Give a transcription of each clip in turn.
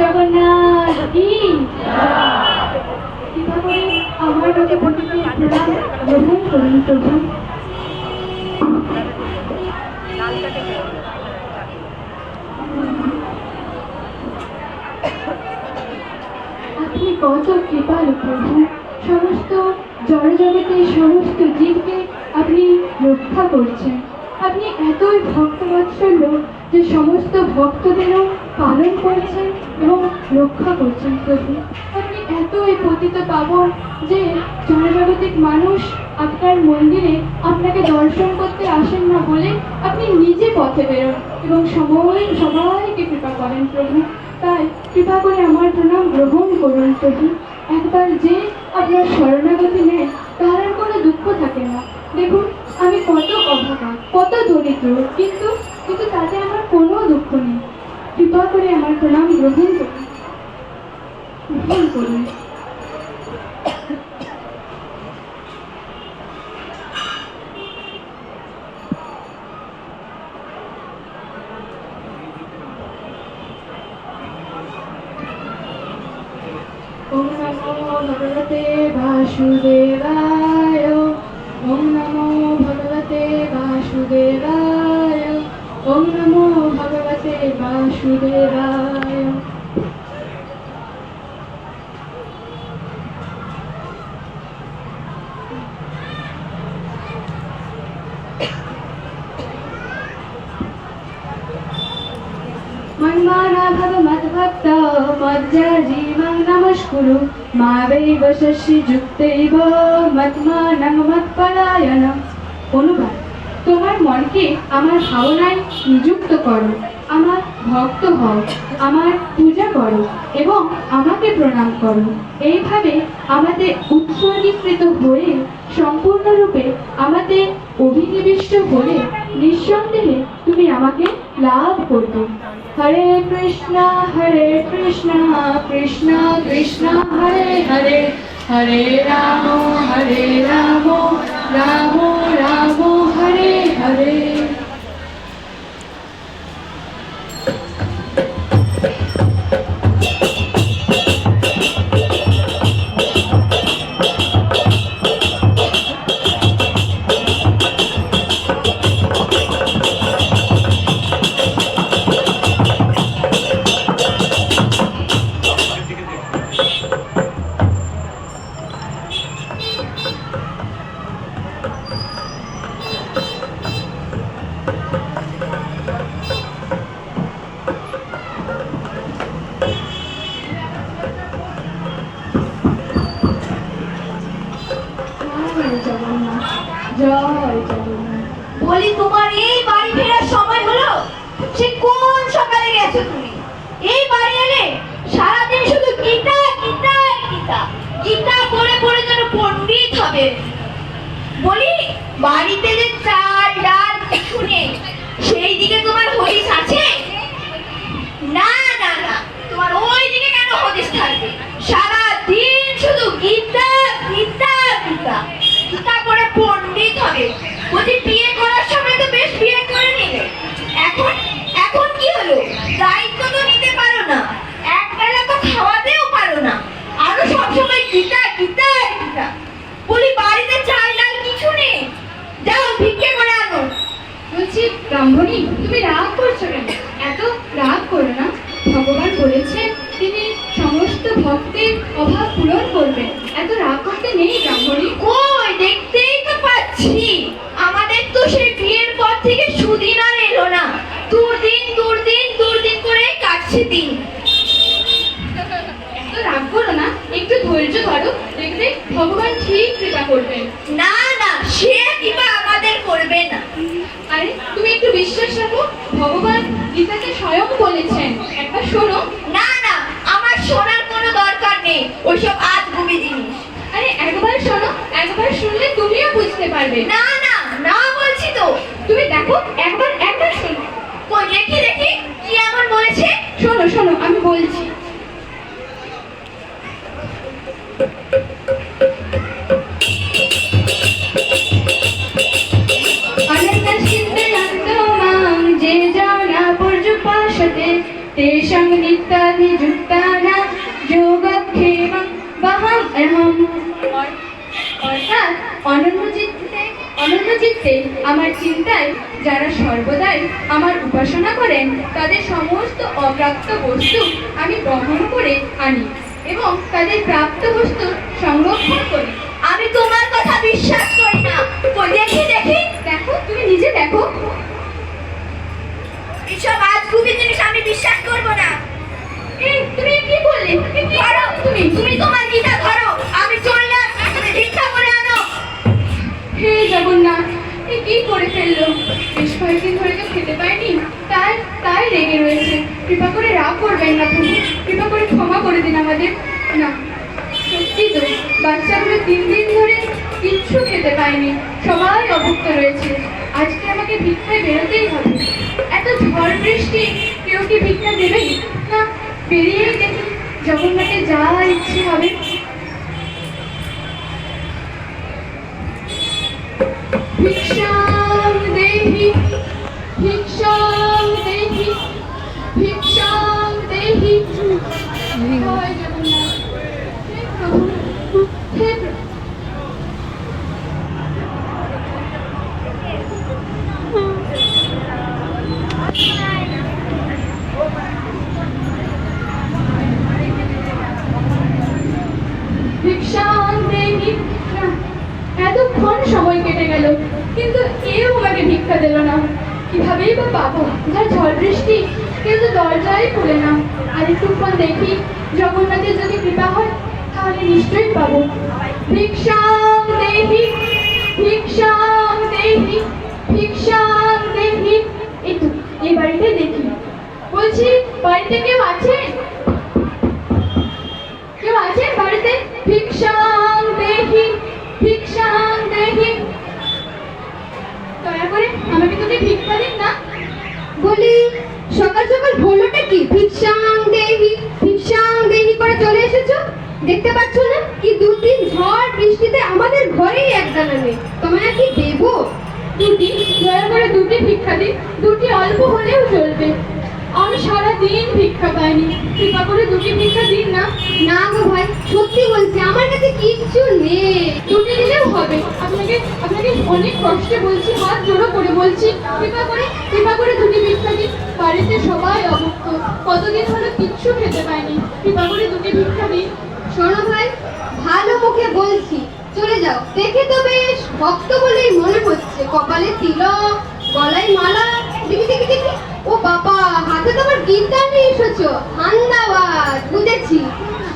জগন্নাথ কি কিভাবে আমার লোকে পণ্ডিতের প্রণাম গ্রহণ করুন প্রভু। আপনি কত কৃপালু প্রভু, সমস্ত জড়জগতের সমস্ত জীবকে আপনি রক্ষা করছেন। আপনি এতই ভক্তবৎসল্য যে সমস্ত ভক্তদেরও পালন করছেন এবং রক্ষা করছেন প্রভু। আপনি এতই পতিত পাবন যে জনজাগতিক মানুষ আপনার মন্দিরে আপনাকে দর্শন করতে আসেন না বলে আপনি নিজে পথে বেরোন এবং সবাইকে কৃপা করেন প্রভু। তাই কৃপা করে আমার প্রণাম গ্রহণ করুন প্রভু। একবার যে আপনার শরণাগতি নেয় তার আর কোনো দুঃখ থাকে না। দেখুন আমি কত অভাগা, কত দরিদ্র, কিন্তু তাতে আমার কোনো দুঃখ নেই। কৃপা করে আমার প্রণাম গ্রহণ করুন। ওম নমো ভগবতে বাসুদেবায়, ওম নমো ভগবতে বাসুদেবায়, ওম নমো ভগবতে বাসুদেবায়। মন্মানা ভগবদ্ভক্ত মজ্জাজীবং নমস্কুরু মা বৈব শশী যুক্তৈব মৎমানং মৎপলায়নম। অনুবাদ: তোমার মনকে আমার ভাবনায় নিযুক্ত করো, আমার ভক্ত হও, আমার পূজা করো এবং আমাকে প্রণাম করো। এইভাবে আমাদের উৎসর্গীকৃত হয়ে সম্পূর্ণরূপে আমাদের অভিনিবিষ্ট হলে নিঃসন্দেহে তুমি আমাকে লাভ করবে। হরে কৃষ্ণ কৃষ্ণ কৃষ্ণ হরে হরে, হরে রাম রাম রাম হরে হরে। বলি তোমার এই বাড়ি ফেরার সময় হলো? সে কোন সকালে গেছো তুমি? এই বাড়ি এলে সারাদিন শুধু গীতা গীতা গীতা গীতা পড়ে পড়ে যেন পণ্ডিত হবে। বলি বাড়িতে যে চাল ডাল কিছু নেই, সেই দিকে তোমার হদিস আছে? না না না, তোমার ওই দিকে কেন হদিস থাকবে? সারাদিন শুধু গীতা গীতা গীতা গীতা পড়ে পণ্ডিত হবে। বলছি বিয়ে করার সময় তো বেশ বিয়ে করে নিলে, এখন কি হলো? দায়িত্ব তো নিতে পারো না, এক বেলা তো খাওয়াতেও পারো না, আরো সবসময় গীতা গীতা গীতা। বলি বাড়িতে চাল ডাল কিছু নেই, যাও ভিক্ষে করে আনো। বলছি ব্রাহ্মণী, তুমি রাগ করছো কেন? এত রাগ করো না। ভগবান বলেছেন তিনি সমস্ত ভক্তের অভাব পূরণ করবেন, এত রাগ করতে নেই ব্রাহ্মণী। কই দেখতেই তো পাচ্ছি, আমাদের তো সেই বিয়ের পর থেকে সুদিন আর এলো না। দুর্দিন করে কাটছে দিন। এত রাগ করো না, একটু ধৈর্য ধরো, দেখবে ভগবান ঠিক কৃপা করবেন। না না, সে কৃপা আমাদের করবে না। আরে তুমি একটু বিশ্বাস রাখো, ভগবান গীতাতে স্বয়ং বলেছেন, একবার শোনো। না না, আমার শোনার কোনো দরকার নেই ওইসব আজগুবি জিনিস। আরে একবার শোনো, একবার শুনলে তুমিও বুঝতে পারবে। না না না বলছি তো। তুমি দেখো, একবার শোনো। কই দেখি কি এমন বলেছে? শোনো আমি বলছি। অনন্তচিন্তয়ন্তো মাং যে জনা পর্যুপাসতে তেষাং নিত্যাধি যুক্তানাং যোগক্ষেমং বহম অহম। অর্থাৎ অনন্য চিত্তে আমার চিন্তায় যারা সর্বদাই আমার উপাসনা করেন তাদের সমস্ত অপ্রাপ্ত বস্তু আমি গ্রহণ করে আনি এবং তাদের প্রাপ্ত বস্তু সংরক্ষণ করি। আমি তোমার কথা বিশ্বাস করি না। কই দেখি দেখি। দেখো, তুমি নিজে দেখো। এসব আজগুবি জিনিস আমি বিশ্বাস করব না। এই তুমি কি বললে? কি করো তুমি? তুমি তোমার গীতা ধরো, আমি চললাম, তুমি ভিক্ষা করে আনো। হে জগন্নাথ, এ কি করে ফেললো? বেশ কয়েকদিন ধরে তো খেতে পাইনি, তাই রেগে রয়েছে। কৃপা করে রাগ করবেন না প্রভু, কৃপা করে ক্ষমা করে দিন আমাদের। না, সত্যি তো বাচ্চাগুলো 3 দিন ধরে কিচ্ছু খেতে পায়নি, সবাই অভুক্ত রয়েছে। আজকে আমাকে ভিক্ষায় বেরোতেই হবে। এত ঝড় বৃষ্টি, কেউ কি ভিক্ষা দেবে? না, বেরিয়েই দেখি জগন্নাথের যা ইচ্ছে হবে। भिक्षां देहि भिक्षां देहि भिक्षां देहि। जय जगन्नाथ। हे प्रभु, हे प्रभु। भिक्षां देहि। এতক্ষণ সময় কেটে গেল, কিন্তু কেউ আমাকে ভিক্ষা দিল না। কিভাবেই বা পাবো? যা ঝড় বৃষ্টি, কেউ তো দরজাই খুলে না। আর একটুক্ষণ দেখি, জগন্নাথের যদি কৃপা হয় তাহলে নিশ্চয়ই পাবো। ভিক্ষাং দেহি ভিক্ষাং দেহি ভিক্ষাং দেহি। এই তো, এই বাড়িতে দেখি। বলছি, বাড়িতে কেউ আছেন? কেউ আছেন বাড়িতে? ভিক্ষাং দেহি ভিক্ষাং দেহি। দয়া করে আমাকে দুটি ভিক্ষা দিন না। বলি, সকাল সকাল হলোটা কি? ভিক্ষাং দেহি করে চলে এসেছো। দেখতে পাচ্ছ না কি 2-3 ঝড় বৃষ্টিতে আমাদের ঘরেই একদানা নেই। তোমায় কি দেবো? দুটি, দয়া করে দুটি ভিক্ষা দিন। দুটি অল্প হলেও চলবে, আমি সারা দিন ভিক্ষা পাইনি। কৃপা করে দুটি ভিক্ষা দিন না। না গো ভাই, সত্যি বলছি আমার কাছে কিচ্ছু নেই। দুটি দিলেও হবে। আপনাকে অনেক কষ্টে বলছি, হাত জোড়ো করে বলছি, কৃপা করে দুটি ভিক্ষা দিন। বাড়িতে সবাই অভুক্ত, কতদিন হলো কিচ্ছু খেতে পাইনি। কৃপা করে দুটি ভিক্ষা দিন। শোনো ভাই, ভালো মুখে বলছি, চলে যাও। দেখে তো বেশ ভক্ত বলেই মনে হচ্ছে। কপালে তিলক, গলায় মালা, দেখি। ও বাবা, হাতে তো আবার গীতা নিয়ে এসেছো। হান্দাবাদ, বুঝেছি।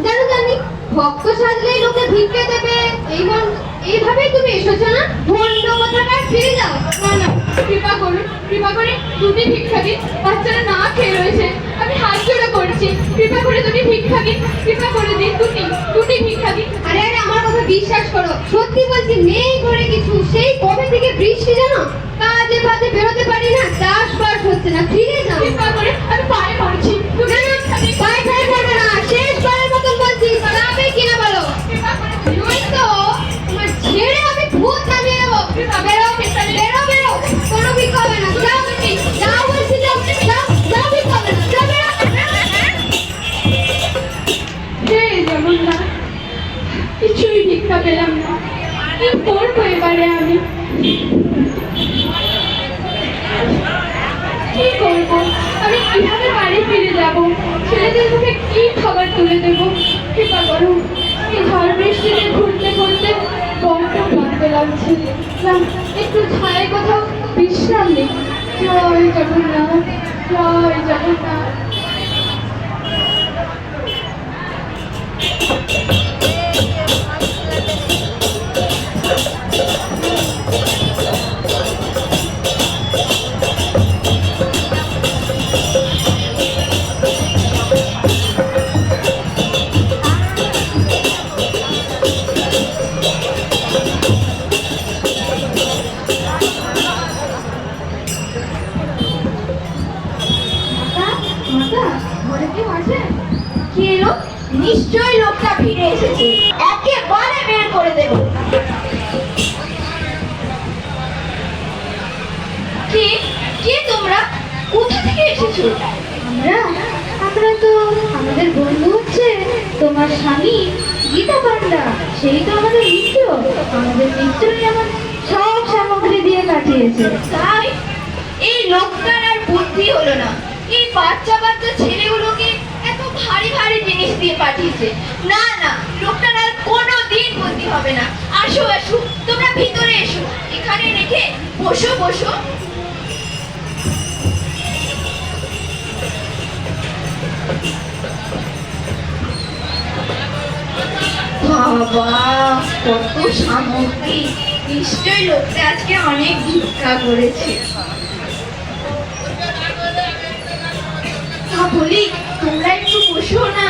জানি ভক্ত সাজলেই লোকে ভিক্ষে দেবে, এইভাবেই তুমি এসেছো না? ভণ্ড কোথাকার, ফিরে যাও। না, কৃপা করে দুটি ভিক্ষা দিন। বাচ্চারা না খেয়ে রয়েছে, আমি হাত জোড়ো করছি। কৃপা করে দুটি ভিক্ষা দিন। কৃপা করে দিন, দুটি ভিক্ষা দিন। আরে আমার কথা বিশ্বাস করো, সত্যি বলছি, নেই ঘরে কিছু। সেই কবে থেকে বৃষ্টি জানো, কাজে বাজে বেরোতে পারি না, চাষবাস হচ্ছে না। ফিরে যাও। কৃপা করে, আমি পায়ে পড়ছি। না, পায়ে পড়বে না, শেষবারের মতন বলছি, যাবে কিনা বলো। কৃপা করে নয়তো তোমার ছেড়ে আমি ভূত নামিয়ে দেবো। বেরো, কোনো ভিক্ষা হবে না। যাও বলছি, যাও ভিক্ষা হবে না। যাও, বেরো। হে জগন্নাথ, কিছুই ভিক্ষা পেলাম না। কি করবো এবারে আমি? কি করবো? আমি কিভাবে বাড়ি ফিরে যাবো? ছেলেদের মুখে কি খাবার তুলে দেবো? কৃপা করো। এই ঝড় বৃষ্টিতে ঘুরতে বড্ড ক্লান্ত লাগছে। একটু ছায় কোথাও বিশ্রাম নেই। জয় জগন্নাথ, জয় জগন্নাথ। ঘরে কেউ আছে? কি এলো? নিশ্চয়ই লোকটা ফিরে এসেছে। একেবারে বের করে দেব। কে তোমরা? কোথা থেকে এসেছো? আমরা আমরা তো আমাদের বন্ধু হচ্ছে তোমার স্বামী গীতা পান্ডা, সেই তো আমাদের মিত্র। আমাদের মিত্রই আমার সব সামগ্রী দিয়ে পাঠিয়েছে। তাই এই লোকটার আর বুদ্ধি হলো না, এই বাচ্চা বাচ্চা ছেলেগুলোকে এত ভারী ভারী জিনিস দিয়ে পাঠিয়েছে। না না, লোকটার আর কোনো দিন বুদ্ধি হবে না। আসো আসো, তোমরা ভিতরে এসো, এখানে রেখে বসো বসো। বাবা, কত সামগ্রী! নিশ্চয়ই লোকটা আজকে অনেক ভিক্ষা করেছে। তা বলি, তোমরা একটু বসো না,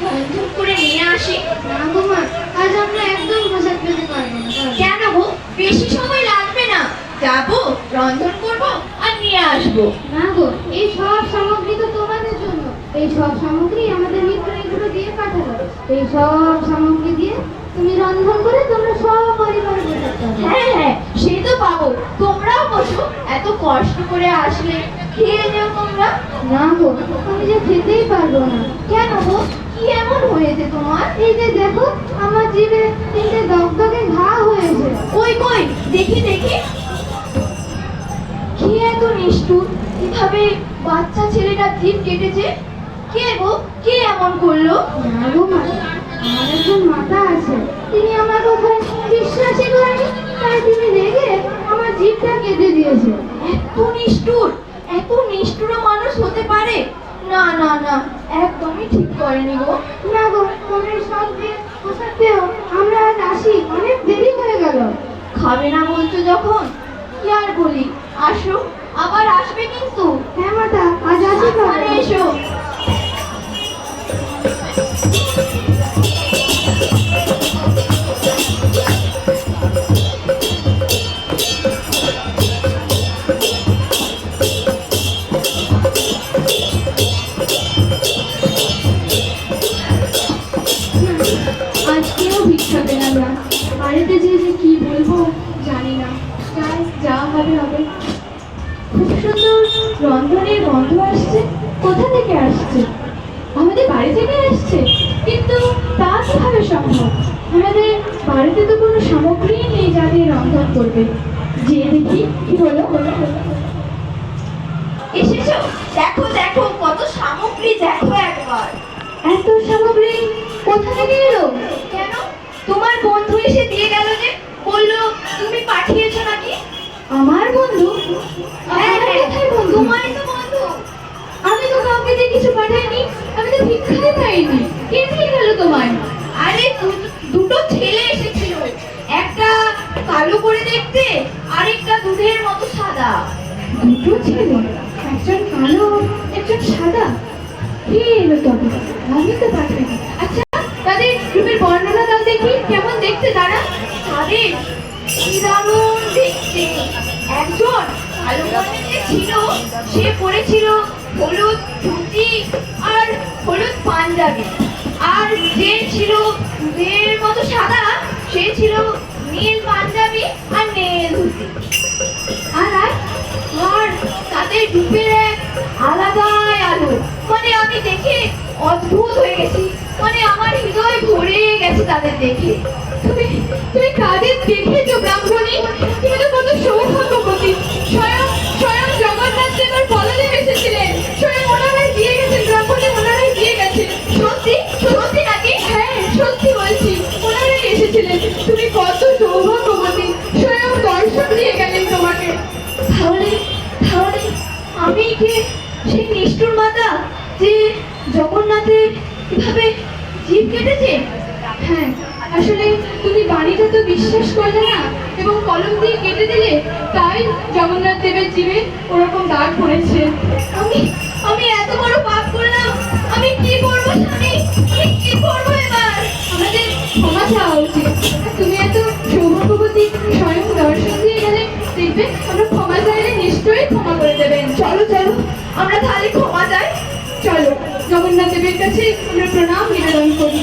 বন্ধন করে নিয়ে আসি। না গো মা, আজ আমরা একদম প্রসাদ পেতে পারবো না। কেন গো? বেশি সময় লাগবে না, যাবো, রন্ধন করবো আর নিয়ে আসবো। না গো, এই সব সামগ্রী তো তোমাদের জন্য। এই সব সামগ্রী আমাদের মিত্র এগুলো দিয়ে পাঠালো। এই সব সামগ্রী দিয়ে তুমি রন্ধন করে তোমরা সব পরিবার প্রসাদ পাবে। হ্যাঁ হ্যাঁ, সে তো পাবো। তোমরাও বসো, এত কষ্ট করে আসলে খেয়ে যাও তোমরা। না গো, আমি যে খেতেই পারবো না। কেন গো? কি এমন হয়েছে তোমার? এই যে দেখো, আমার জিভে 3টে দগদগে ঘা হয়েছে। কই কই, দেখি দেখি। কি এত নিষ্ঠুর, কিভাবে বাচ্চা ছেলেটা জিভ কেটেছে? কে গো? কে এমন করলো? না গো মা, আমার একজন মাতা আছে, তিনি আমার কথায় বিশ্বাসই করেনি, তাই তিনি রেগে আমার জিভটা কেটে দিয়েছে। এত নিষ্ঠুর, এত নিষ্ঠুর মানুষ হতে পারে? না না না, একদমই ঠিক করেনি গো। না গো, তোমরা সব দিয়ে পোষাতেও আমরা আজ আসি, অনেক দেরি হয়ে গেল। খাবে না বলছো যখন, কি আর বলি। আসো, আবার আসবে কিন্তু। হ্যাঁ মাতা, আজ আসি আরে তবে। এসো। আজকেও ভিক্ষা পেলাম না। বাড়িতে যে যে কি বলবো জানি না, তাই যা হবে হবে। খুব সুন্দর রন্ধনের গন্ধ আসছে। কোথা থেকে আসছে? আমাদের বাড়ি থেকে আসছে, কিন্তু তা কিভাবে সম্ভব? আমাদের বাড়িতে তো কোনো সামগ্রী নেই যা দিয়ে রন্ধন করবে। যে দেখি কি হলো। এসেছো? দেখো দেখো, কত সামগ্রী দেখো একবার। এত সামগ্রী কোথা থেকে এলো? কেন? তোমার বন্ধু এসে দিয়ে গেল যে, বললো তুমি পাঠিয়েছো নাকি? আমার বন্ধু? হ্যাঁ আমার হ্যাঁ, কোথায় বন্ধু? তোমারই তো বন্ধু। আমি তো কাউকে দিয়ে কিছু পাঠাইনি, আমি তো ভিক্ষাই পাইনি। কে দিয়ে গেল তোমায়? আরে দুটো ছেলে এসেছিল, একটা কালো করে দেখতে, আরেকটা দুধের মতো সাদা। দুটো ছেলে, একজন কালো একজন সাদা। কে এলো তবে? আমি তো পাঠাইনি। আচ্ছা, তাদের রূপের বর্ণনা দাও দেখি, কেমন দেখতে তারা? তাদের কি দারুণ দেখতে! একজন কালো বর্ণের যে ছিল, সে পরেছিল হলুদ ধুতি আর হলুদ পাঞ্জাবি। আর যে ছিল দুধের মতো সাদা, সে ছিল নীল পাঞ্জাবি আর নীল ধুতি। আর আর আর তাদের রূপের এক আলাদাই আলো, মানে আমি দেখে অদ্ভুত হয়ে গেছি, মানে আমার হৃদয় ভরে গেছে তাদের দেখে। তুমি তুমি কাদের দেখেছো ব্রাহ্মণী? তুমি তো কত সৌভাগ্যবতী। স্বয়ং স্বয়ং জগন্নাথ দেবের বলদেব এসেছিলেন, স্বয়ং ওনারাই দিয়ে গেছেন ব্রাহ্মণী, ওনারাই দিয়ে গেছেন। সত্যি সত্যি নাকি? হ্যাঁ সত্যি বলছি, ওনারাই এসেছিলেন। তুমি কত সৌভাগ্যবতী, স্বয়ং দর্শন দিয়ে গেলেন তোমাকে। তাহলে তাহলে আমি কি সেই নিষ্ঠুর মাতা যে জগন্নাথের কিভাবে জীব কেটেছে? হ্যাঁ, আসলে তুমি বাণীটা তো বিশ্বাস করলে না এবং কলম দিয়ে কেটে দিলে, তাই জগন্নাথ দেবের জীবে ওরকম দাগ পড়েছে। আমি আমি এত বড় পাপ করলাম, আমি কি করবো স্বামী? আমি কি করবো এবার? আমাদের ক্ষমা চাওয়া উচিত। তুমি এত সৌভাগ্যবতী, স্বয়ং দর্শন দিয়ে গেলে, দেখবে আমরা ক্ষমা চাইলে নিশ্চয়ই ক্ষমা করে দেবেন। চলো চলো, আমরা তাহলে ক্ষমা চাই। চলো জগন্নাথ দেবের কাছে আমরা প্রণাম নিবেদন করি।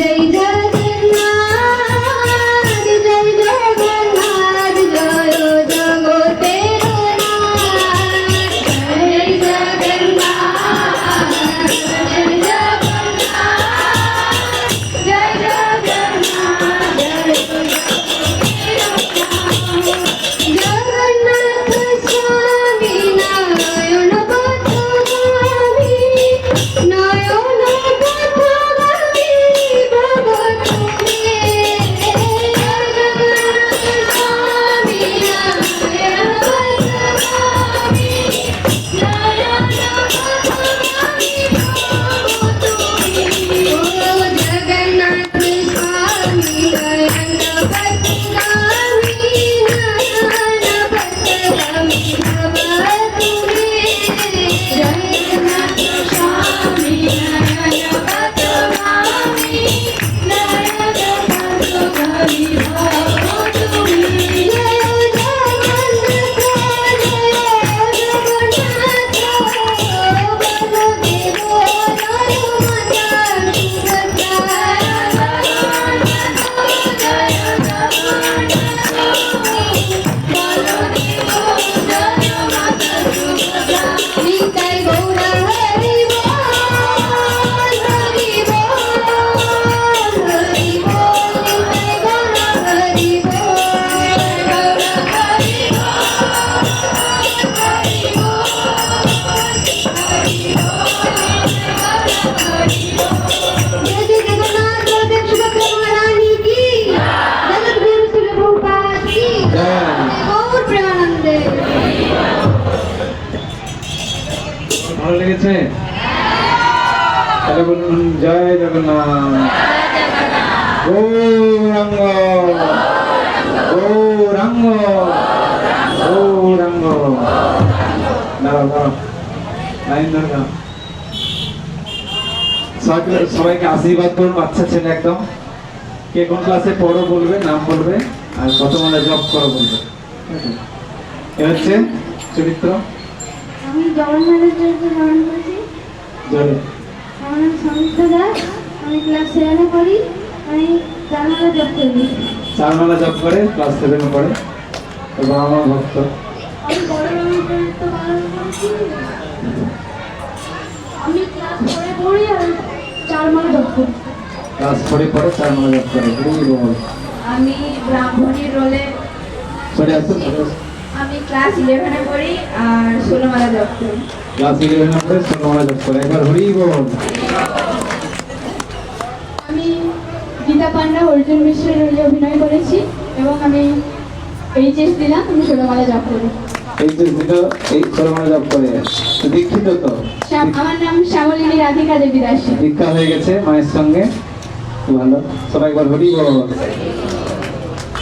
জয় জগন্নাথ, জয় জগন্নাথ, জয় ভালো লেগেছে? তাহলে বলুন জয় জগন্নাথ। গৌরাঙ্গ গৌরাঙ্গ গৌরাঙ্গ। দাঁড়াও দাঁড়াও, লাইন ধরে দাও। সবাইকে আশীর্বাদ করুন। বাচ্চা ছেলে একদম। কে কোন ক্লাসে পড়ো বলবে, নাম বলবে, আর কত মানে জব করো বলবে। এ হচ্ছে চরিত্র। আমি জগন্নাথের চরিত্রে ধারণ করেছি। জলে আমার নাম সমৃদ্ধ দাস, আমি ক্লাস 7-এ পড়ি। আমি জানালা জব করি। চারমালা জব করে, ক্লাস 7 পড়ে, এবং আমার ভক্ত। আমি বড়রামের চরিত্র পালন করেছি। আমি ক্লাস 4-এ পড়ি আর 4 মালা জব করি। ক্লাস 4 পড়ে, চারমালা জব করে। খুবই বল। আমি ব্রাহ্মণীর রোলে সরে আসো, আমি ক্লাস 11-এ পড়ি আর 16 মালা জপ করি। ক্লাস 11 পড়ে, চারমালা জব করে। একবার হরি বল। আমি গীতা পান্ডা অর্জুন মিশ্রের রোলে অভিনয় করেছি এবং আমি এইচএস দিলাম। আমি 16 মালা জব করি। এই যে দুটো এই চারমালা জব করে। তো দীক্ষিত তো? আমার নাম শ্যামলিনী রাধিকা দেবী দাস। দীক্ষা হয়ে গেছে মায়ের সঙ্গে। খুব ভালো। সবাই একবার হরি বল।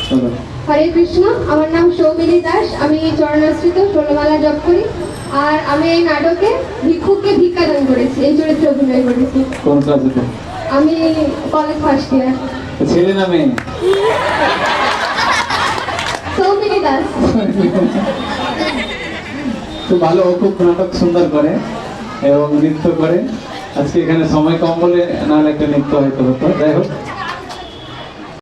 চলো। হরে কৃষ্ণ, আমার নাম সৌমিলি দাস, আমি চরণাশ্রিত 16 মালা জপ করি। আর আমি এই নাটকে ভিক্ষুককে ভিক্ষা দান করেছি, এই চরিত্রে অভিনয় করেছি। কোন ক্লাসে? আমি কলেজ ফার্স্ট ইয়ার। ছেলে না মেয়ে? সৌমিলি দাস। খুব ভালো। ও খুব নাটক সুন্দর করে এবং নৃত্য করে। আজকে এখানে সময় কম বলে না, একটা নৃত্য হয়তো হতো। যাই হোক,